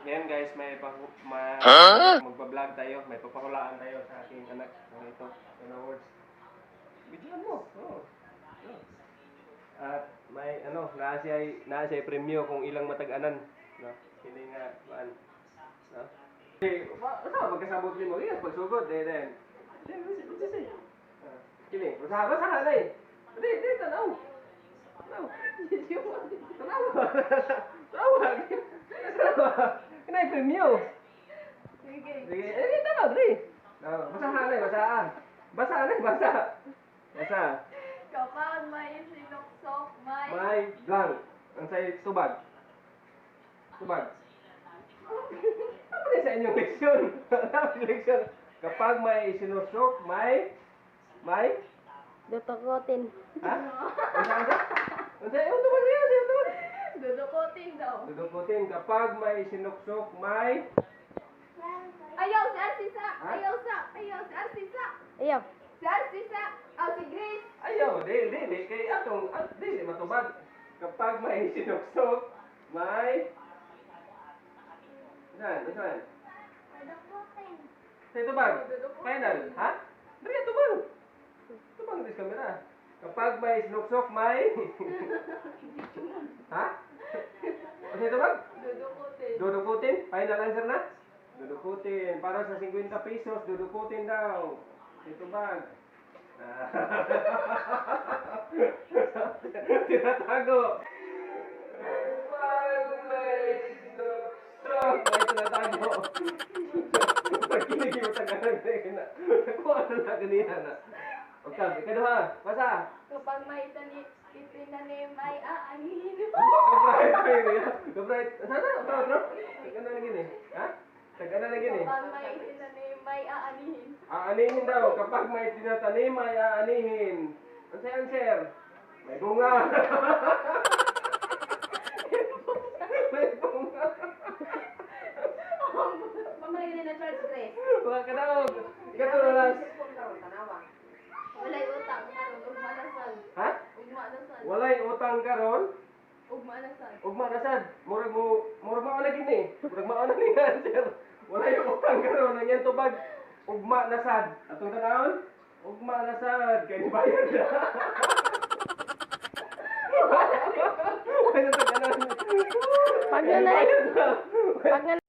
Ngayon guys, magpa-vlog tayo, may papakulaan tayo sa ating anak. Ito, words. Bigyan mo. Oh. Oh. At may naa siya premyo kung ilang matag-anan. No? Kini nga maan. No? Okay, usa magkasabot nimo iya pagsugod then. Kini, usa dai. Di tanaw. Tanaw. Tanaw. Kinay premyo. Sige. Sige, tanaw dali. Basahan. Basa. Kapag may sinuksok, May blank. Ang say tubag. Ano sa inyong leksyon? Kapag may sinusok, may Dutukotin. ha? Unsay tubag niya? dudukutin daw. Dudukutin kapag may sinuksok, may Ayaw, si Arsisa. Ha? Ayaw, si Arsisa. Ayaw. Si Arsisa. Si Grace. ayaw, di kay atong di matubag. Kapag may sinuksok, may Saan? Dudukutin. Say tubag. Final, ha? Dali tubag. Tubag dis kamera. Kapag may sinuksok, may ha? Ano tubag? Dudukutin. Dudukutin? Final answer na? Dudukutin. Para sa 50 pesos, dudukutin daw. Ito bag. Tinatago. Kapag may sinuksok, may tinatago. Pagkinig yung tagalan na. Nakuha na ganina na. Okay, ikaduha. Basa. Kapag may itinanim ay aanihin. Gabray. Sana? Otro? Tagana na gini. Ha? Tagana na gini. Kapag may itinanim ay aanihin. Aanihin daw. Kapag may tinatanim ay aanihin. Ano answer? May bunga. May bunga. Pamaligin na Charles Grace. Mga kadaog. Ikatulas. Walay utang karon ugma na sad. Ha? Ugma na sad. Walay utang karon. Ugma na sad. Ugma na sad. Murag mao na gini. Murag mao na ni answer. Walay utang karon ang iyang tubag. Ugma na sad. Atong tanawon? Ugma na sad. Kay bayad na. Wala na taganan. Pag na